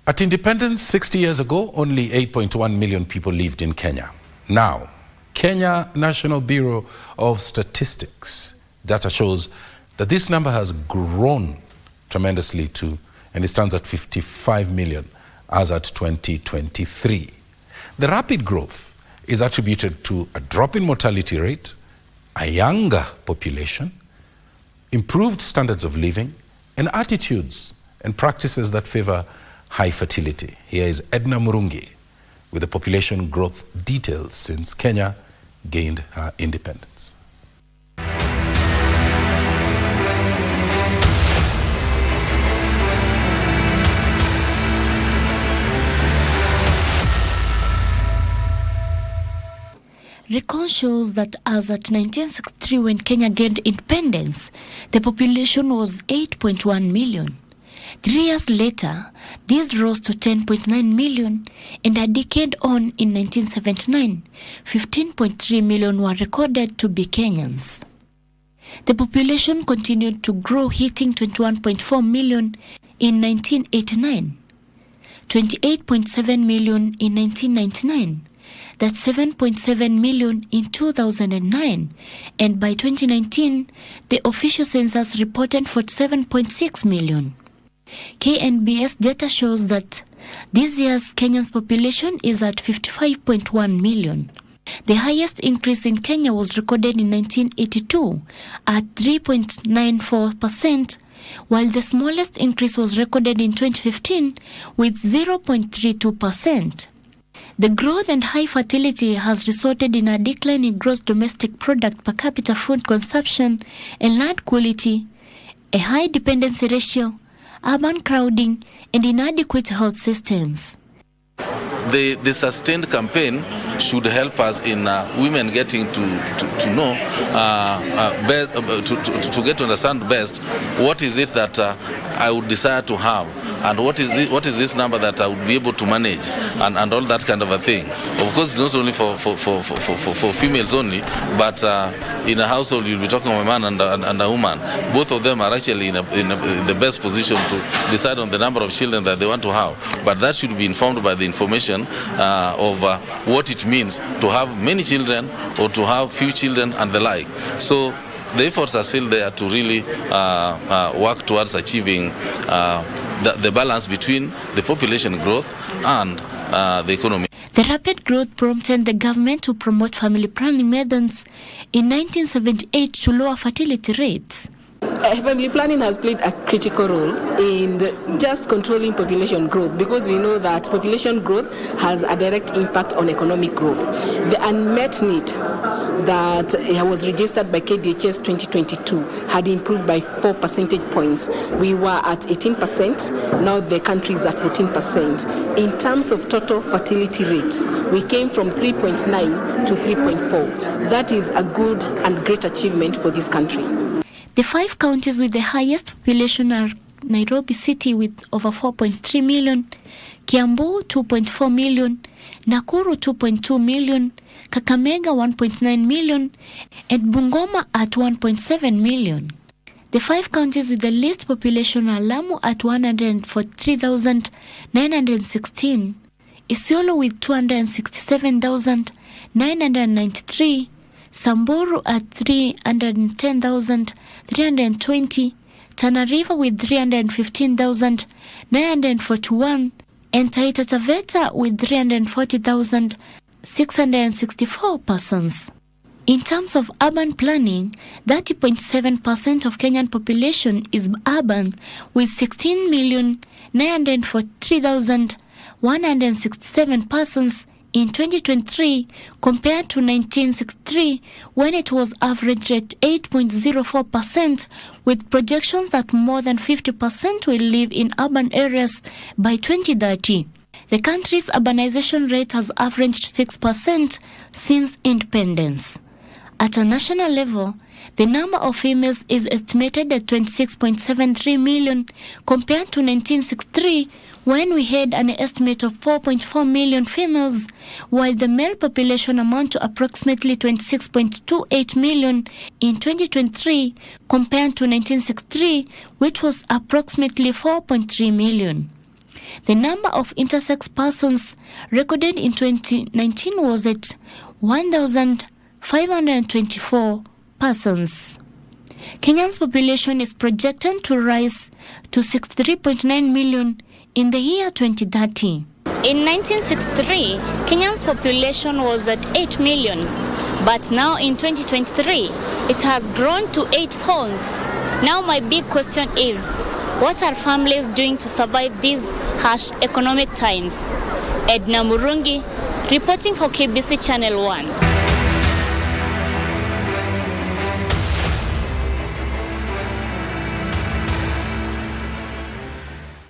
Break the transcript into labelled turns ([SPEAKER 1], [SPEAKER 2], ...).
[SPEAKER 1] At independence 60 years ago, only 8.1 million people lived in Kenya. Now, Kenya National Bureau of Statistics data shows that this number has grown tremendously and it stands at 55 million as at 2023. The rapid growth is attributed to a drop in mortality rate, a younger population, improved standards of living, and attitudes and practices that favor high fertility. Here is EDNA MURUNGI with the population growth details since Kenya gained her independence.
[SPEAKER 2] Record shows that as at 1963, when Kenya gained independence, the population was 8.1 million. 3 years later, this rose to 10.9 million, and a decade on, in 1979, 15.3 million were recorded to be Kenyans. The population continued to grow, hitting 21.4 million in 1989, 28.7 million in 1999, that's 7.7 million in 2009, and by 2019, the official census reported 47.6 million. KNBS data shows that this year's Kenya's population is at 55.1 million. The highest increase in Kenya was recorded in 1982 at 3.94%, while the smallest increase was recorded in 2015 with 0.32%. The growth and high fertility has resulted in a decline in gross domestic product per capita food consumption and land quality, a high dependency ratio, urban crowding, and inadequate health systems.
[SPEAKER 3] The sustained campaign should help us in women getting to know, to get to understand best what is it that I would desire to have, and what is this number that I would be able to manage, and all that kind of a thing. Of course, not only for females only, but in a household you'll be talking of a man and a woman. Both of them are actually in the best position to decide on the number of children that they want to have. But that should be informed by the information of what it means to have many children or to have few children and the like. So the efforts are still there to really work towards achieving the balance between the population growth and the economy.
[SPEAKER 2] The rapid growth prompted the government to promote family planning methods in 1978 to lower fertility rates.
[SPEAKER 4] Family planning has played a critical role in just controlling population growth, because we know that population growth has a direct impact on economic growth. The unmet need that was registered by KDHS 2022 had improved by 4 percentage points. We were at 18%, now the country is at 14%. In terms of total fertility rate, we came from 3.9 to 3.4. That is a good and great achievement for this country.
[SPEAKER 2] The 5 counties with the highest population are Nairobi City with over 4.3 million, Kiambu 2.4 million, Nakuru 2.2 million, Kakamega 1.9 million, and Bungoma at 1.7 million. The 5 counties with the least population are Lamu at 143,916, Isiolo with 267,993, Samburu at 310,320, Tana River with 315,941, and Taita Taveta with 340,664 persons. In terms of urban planning, 30.7% of Kenyan population is urban, with 16,943,167 persons in 2023 compared to 1963, when it was averaged at 8.04%, with projections that more than 50% will live in urban areas by 2030. The country's urbanization rate has averaged 6% since independence. At a national level, the number of females is estimated at 26.73 million compared to 1963, when we had an estimate of 4.4 million females, while the male population amount to approximately 26.28 million in 2023 compared to 1963, which was approximately 4.3 million. The number of intersex persons recorded in 2019 was at 1,524 persons. Kenya's population is projected to rise to 63.9 million in the year 2030. In 1963, Kenya's population was at 8 million, but now in 2023, it has grown to 8 folds. Now my big question is, what are families doing to survive these harsh economic times? EDNA MURUNGI, reporting for KBC Channel 1.